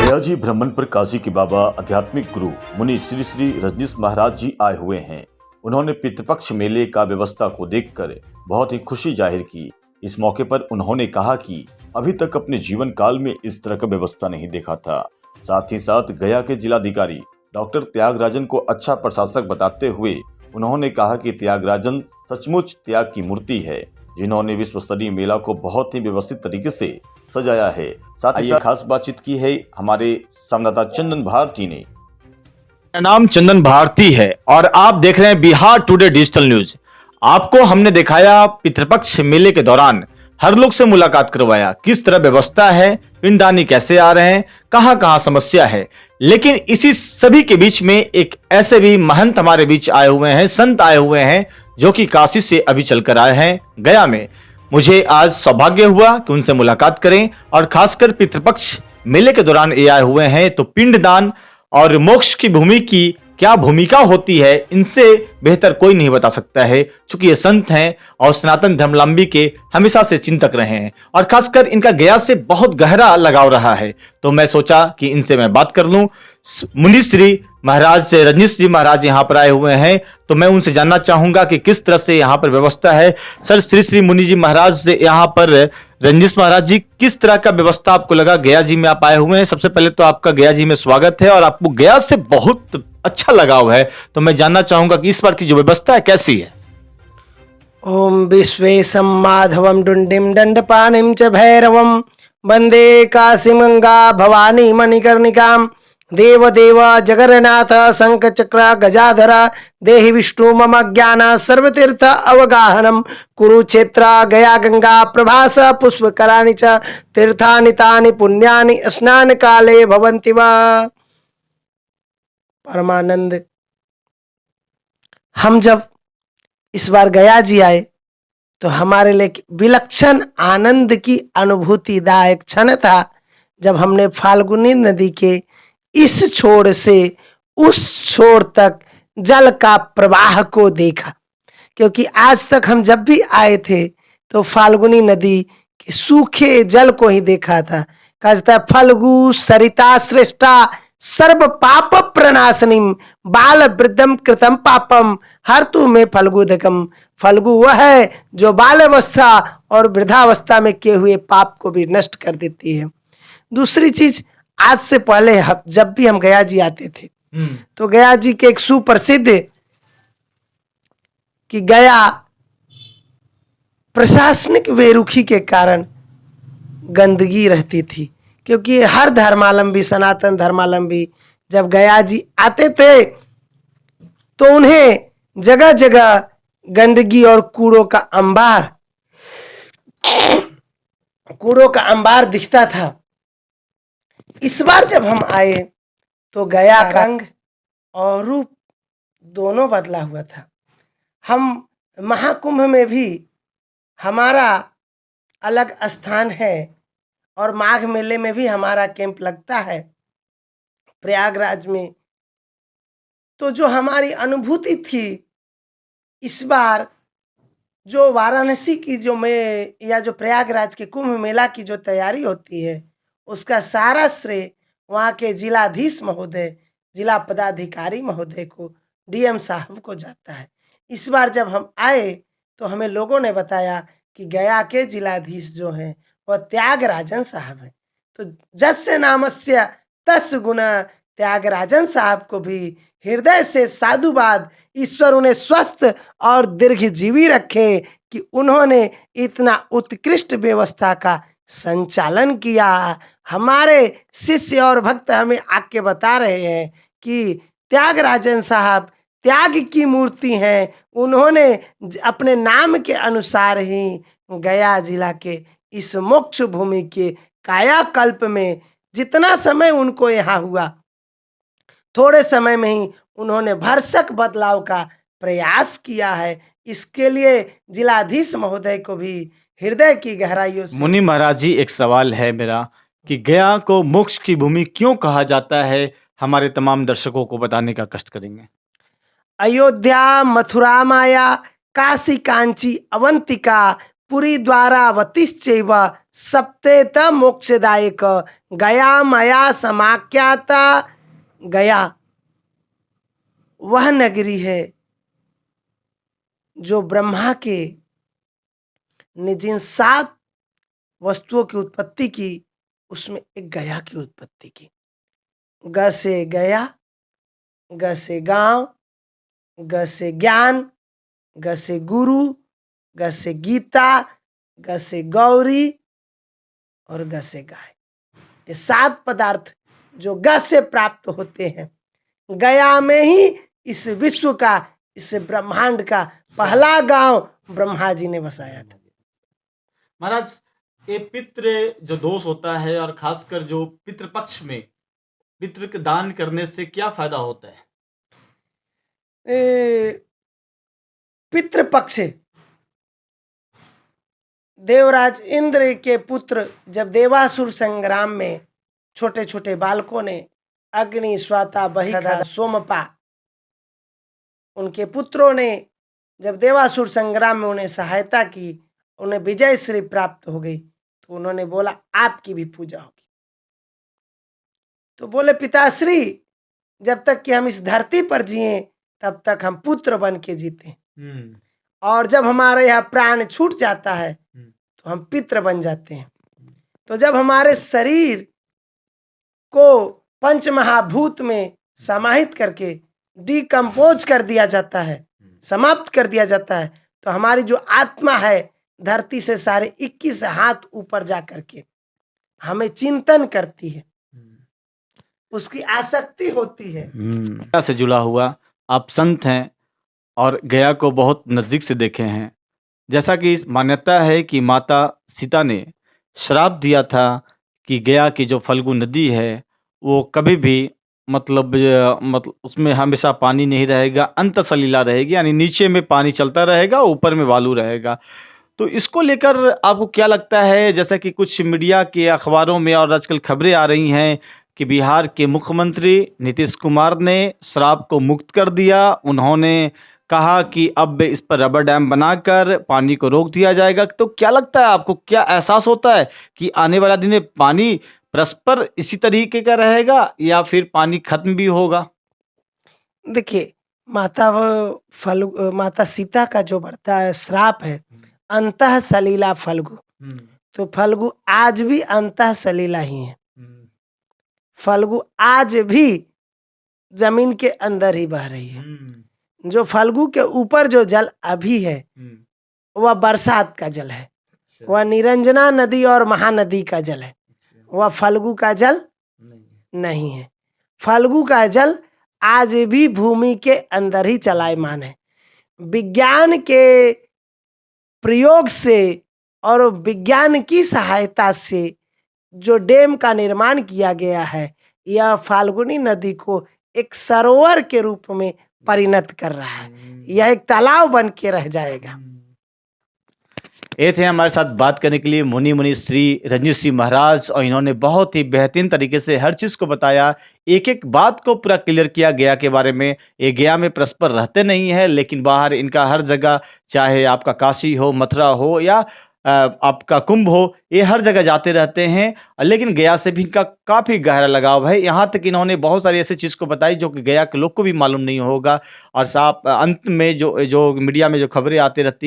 गया जी भ्रमण पर काशी के बाबा आध्यात्मिक गुरु मुनि श्री श्री रजनीश महाराज जी आए हुए हैं। उन्होंने पितृपक्ष मेले का व्यवस्था को देखकर बहुत ही खुशी जाहिर की। इस मौके पर उन्होंने कहा कि अभी तक अपने जीवन काल में इस तरह का व्यवस्था नहीं देखा था। साथ ही साथ गया के जिलाधिकारी डॉक्टर त्यागराजन को अच्छा प्रशासक बताते हुए उन्होंने कहा कि त्यागराजन सचमुच त्याग की मूर्ति है, जिन्होंने विश्व स्तरीय मेला को बहुत ही व्यवस्थित तरीके से सजाया है। साथ ही खास बातचीत की है हमारे संवाददाता चंदन भारती ने। मेरा नाम चंदन भारती है और आप देख रहे हैं बिहार टुडे डिजिटल न्यूज। आपको हमने दिखाया पितृपक्ष मेले के दौरान हर लोग से मुलाकात करवाया, किस तरह व्यवस्था है, पिंडदानी कैसे आ रहे हैं, कहां कहां समस्या है। लेकिन इसी सभी के बीच में एक ऐसे भी महंत हमारे बीच आए हुए हैं, संत आए हुए हैं जो कि काशी से अभी चलकर आए हैं गया में। मुझे आज सौभाग्य हुआ कि उनसे मुलाकात करें और खासकर पितृपक्ष मेले के दौरान ये आए हुए हैं तो पिंडदान और मोक्ष की भूमि की क्या भूमिका होती है, इनसे बेहतर कोई नहीं बता सकता है, क्योंकि ये संत हैं और सनातन धर्मावलंबी के हमेशा से चिंतक रहे हैं और खासकर इनका गया से बहुत गहरा लगाव रहा है। तो मैं सोचा कि इनसे मैं बात कर लूं। मुनि श्री महाराज रजनीश जी महाराज यहाँ पर आए हुए हैं, तो मैं उनसे जानना चाहूंगा कि किस तरह से यहाँ पर व्यवस्था है। सर, श्री श्री मुनि जी महाराज से यहाँ पर रजनीश महाराज जी, किस तरह का व्यवस्था आपको लगा? गया जी में आप आए हुए हैं, सबसे पहले तो आपका गया जी में स्वागत है और आपको गया से बहुत अच्छा लगाव है, तो मैं जानना चाहूंगा कि इस बार की जो व्यवस्था है कैसी है। ओम विश्वेशं माधवं डुंडिं दंडपाणिं च भैरवं वंदे काशीं गंगा भवानी मणिकर्णिकां देवदेव जगन्नाथ शंखचक्र गजाधर देहि विष्णु मम ज्ञान सर्वतीर्थ अवगाहनम कुरुक्षेत्र गया गंगा प्रभास पुष्पकराणि च तीर्थानि तानि पुण्यानि स्नान काले भवन्ति वा। परमानंद, हम जब इस बार गया जी आए तो हमारे लिए विलक्षण आनंद की अनुभूतिदायक क्षण था जब हमने फाल्गुनी नदी के इस छोर से उस छोर तक जल का प्रवाह को देखा। क्योंकि आज तक हम जब भी आए थे तो फाल्गुनी नदी के सूखे जल को ही देखा था। कहता है फल्गु सरिता श्रेष्ठा सर्व पाप प्रणाशनिम बाल वृद्धम कृतम पापम हर तू में फल्गुदकम। फल्गु वह है जो बाल अवस्था और वृद्धावस्था में किए हुए पाप को भी नष्ट कर देती है। दूसरी चीज, आज से पहले जब भी हम गया जी आते थे तो गया जी के एक सुप्रसिद्ध कि गया प्रशासनिक बेरुखी के कारण गंदगी रहती थी। क्योंकि हर धर्मावलंबी, सनातन धर्मावलंबी जब गया जी आते थे तो उन्हें जगह जगह गंदगी और कूड़ों का अंबार दिखता था। इस बार जब हम आए तो गया का रंग और रूप दोनों बदला हुआ था। हम महाकुंभ में भी हमारा अलग स्थान है और माघ मेले में भी हमारा कैंप लगता है प्रयागराज में। तो जो हमारी अनुभूति थी इस बार, जो वाराणसी की जो प्रयागराज के कुंभ मेला की जो तैयारी होती है, उसका सारा श्रेय वहाँ के जिलाधीश महोदय, जिला पदाधिकारी महोदय को, डीएम साहब को जाता है। इस बार जब हम आए तो हमें लोगों ने बताया कि गया के जिलाधीश जो हैं वह त्यागराजन साहब हैं। तो जस्य नामस्य तस् गुना, त्यागराजन साहब को भी हृदय से साधुवाद। ईश्वर उन्हें स्वस्थ और दीर्घजीवी रखे कि उन्होंने इतना उत्कृष्ट व्यवस्था का संचालन किया। हमारे शिष्य और भक्त हमें आके बता रहे हैं कि त्यागराजन साहब त्याग की मूर्ति हैं। उन्होंने अपने नाम के अनुसार ही गया जिला के इस मोक्ष भूमि के कायाकल्प में जितना समय उनको यहाँ हुआ, थोड़े समय में ही उन्होंने भरसक बदलाव का प्रयास किया है। इसके लिए जिलाधीश महोदय को भी हृदय की गहराइयों से। मुनि महाराज जी, एक सवाल है मेरा कि गया को मोक्ष की भूमि क्यों कहा जाता है, हमारे तमाम दर्शकों को बताने का कष्ट करेंगे। अयोध्या, मथुरा, माया, काशी, कांची, अवंतिका, पुरी द्वारावतिश्चैव सप्तेत मोक्षदायक गया मया समाख्याता। गया वह नगरी है जो ब्रह्मा के ने जिन 7 वस्तुओं की उत्पत्ति की, उसमें एक गया की उत्पत्ति की। ग से गया, ग से गांव, ग से ज्ञान, ग से गुरु, ग से गीता, ग से गौरी और ग से गाय। ये 7 पदार्थ जो ग से प्राप्त होते हैं। गया में ही इस विश्व का, इस ब्रह्मांड का पहला गांव ब्रह्मा जी ने बसाया था। महाराज, ये पितृ जो दोष होता है और खासकर जो पितृपक्ष में पितृ के दान करने से क्या फायदा होता है? पितृपक्ष, देवराज इंद्र के पुत्र जब देवासुर संग्राम में छोटे छोटे बालकों ने अग्नि, स्वाता, बहिखा, सोमपा, उनके पुत्रों ने जब देवासुर संग्राम में उन्हें सहायता की, उन्हें विजय श्री प्राप्त हो गई, तो उन्होंने बोला आपकी भी पूजा होगी। तो बोले पिताश्री, जब तक कि हम इस धरती पर जिए तब तक हम पुत्र बन के जीते, और जब हमारे यहाँ प्राण छूट जाता है तो हम पितृ बन जाते हैं। तो जब हमारे शरीर को पंच महाभूत में समाहित करके डिकम्पोज कर दिया जाता है, समाप्त कर दिया जाता है, तो हमारी जो आत्मा है धरती से सारे 21 हाथ ऊपर जा करके हमें चिंतन करती है, उसकी आसक्ति होती है। गया से जुड़ा हुआ आप संत हैं और गया को बहुत नज़दीक से देखे हैं। जैसा कि मान्यता है कि माता सीता ने श्राप दिया था कि गया की जो फल्गु नदी है वो कभी भी मतलब उसमें हमेशा पानी नहीं रहेगा, अंत सलीला रहेगी, यानी नीचे में पानी चलता रहेगा, ऊपर में बालू रहेगा। तो इसको लेकर आपको क्या लगता है? जैसा कि कुछ मीडिया के अखबारों में और आजकल खबरें आ रही हैं कि बिहार के मुख्यमंत्री नीतीश कुमार ने श्राप को मुक्त कर दिया। उन्होंने कहा कि अब इस पर रबर डैम बनाकर पानी को रोक दिया जाएगा। तो क्या लगता है आपको, क्या एहसास होता है कि आने वाला दिन में पानी परस्पर इसी तरीके का रहेगा या फिर पानी खत्म भी होगा? देखिए, माता सीता का जो बढ़ता है श्राप है अंतः सलीला फल्गु, तो फल्गु आज भी अंतः सलीला ही है। फल्गु आज भी जमीन के अंदर ही बह रही है। जो फल्गु के ऊपर जो जल अभी है वह बरसात का जल है, वह निरंजना नदी और महानदी का जल है, वह फल्गु का जल नहीं है। फल्गु का जल आज भी भूमि के अंदर ही चलायमान है। विज्ञान के प्रयोग से और विज्ञान की सहायता से जो डैम का निर्माण किया गया है, यह फाल्गुनी नदी को एक सरोवर के रूप में परिणत कर रहा है। यह एक तालाब बन के रह जाएगा। ये थे हमारे साथ बात करने के लिए मुनि श्री रजनीश जी महाराज, और इन्होंने बहुत ही बेहतरीन तरीके से हर चीज़ को बताया, एक एक बात को पूरा क्लियर किया गया के बारे में। ये गया में परस्पर रहते नहीं है, लेकिन बाहर इनका हर जगह, चाहे आपका काशी हो, मथुरा हो या आपका कुंभ हो, ये हर जगह जाते रहते हैं। लेकिन गया से भी इनका काफ़ी गहरा लगाव है। यहाँ तक इन्होंने बहुत सारी ऐसी चीज़ को बताई जो कि गया के लोग को भी मालूम नहीं होगा। और साफ अंत में जो मीडिया में जो खबरें आती रहती है